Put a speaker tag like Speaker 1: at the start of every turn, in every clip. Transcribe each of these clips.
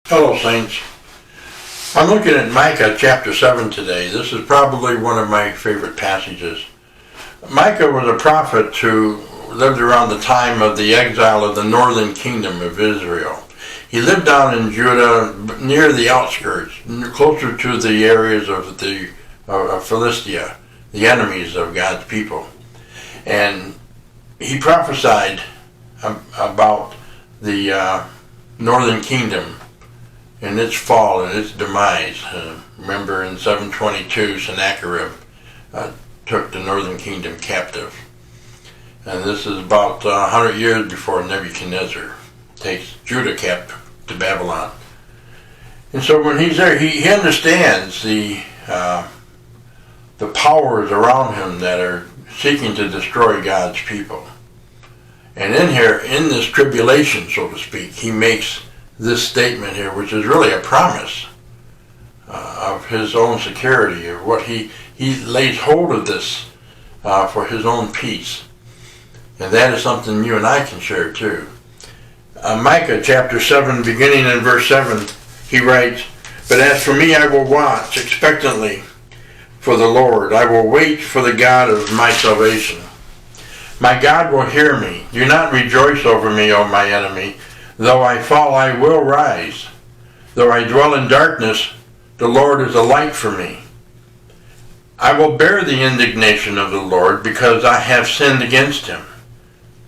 Speaker 1: Hello, Saints. I'm looking at Micah chapter 7 today. This is probably one of my favorite passages. Micah was a prophet who lived around the time of the exile of the northern kingdom of Israel. He lived down in Judah, near the outskirts, closer to the areas of Philistia, the enemies of God's people. And he prophesied about the northern kingdom and its fall and its demise. Remember in 722, Sennacherib took the northern kingdom captive. And this is about 100 years before Nebuchadnezzar takes Judah captive to Babylon. And so when he's there, he understands the powers around him that are seeking to destroy God's people. And in this tribulation, so to speak, he makes this statement here, which is really a promise of his own security, of what he lays hold of this for his own peace. And that is something you and I can share too. Micah chapter 7, beginning in verse 7, he writes, "But as for me, I will watch expectantly for the Lord. I will wait for the God of my salvation. My God will hear me. Do not rejoice over me, O my enemy. Though I fall, I will rise. Though I dwell in darkness, the Lord is a light for me. I will bear the indignation of the Lord because I have sinned against him,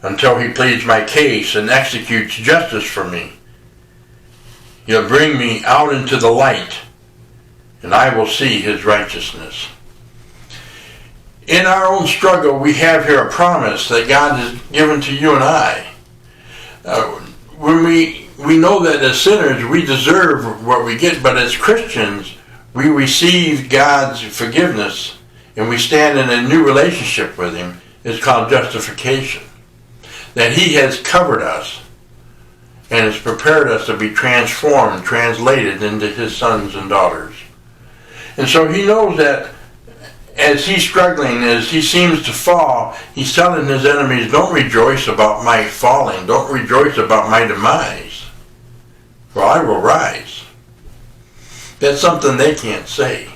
Speaker 1: until he pleads my case and executes justice for me. He'll bring me out into the light, and I will see his righteousness." In our own struggle, we have here a promise that God has given to you and I. When we know that as sinners we deserve what we get, but as Christians we receive God's forgiveness and we stand in a new relationship with him. It's called justification. That he has covered us and has prepared us to be transformed, translated into his sons and daughters. And so he knows that as he's struggling, as he seems to fall, he's telling his enemies, don't rejoice about my falling. Don't rejoice about my demise. For I will rise. That's something they can't say.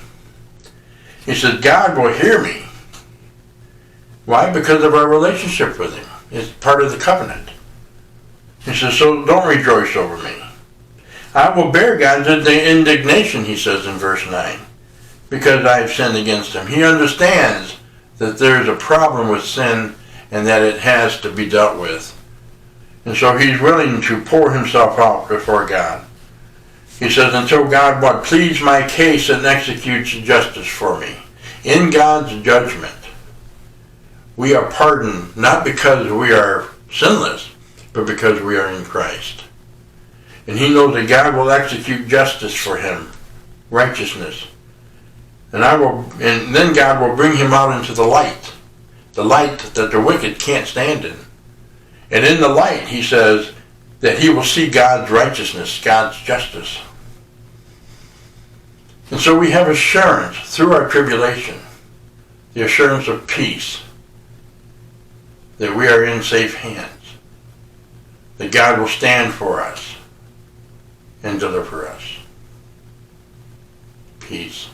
Speaker 1: He says, God will hear me. Why? Because of our relationship with him. It's part of the covenant. He says, so don't rejoice over me. I will bear God's indignation, he says in verse 9. Because I have sinned against him. He understands that there is a problem with sin and that it has to be dealt with. And so he's willing to pour himself out before God. He says, until God pleads my case and executes justice for me. In God's judgment, we are pardoned not because we are sinless, but because we are in Christ. And he knows that God will execute justice for him, righteousness. And then God will bring him out into the light that the wicked can't stand in. And in the light, he says that he will see God's righteousness, God's justice. And so we have assurance through our tribulation, the assurance of peace, that we are in safe hands, that God will stand for us and deliver us. Peace.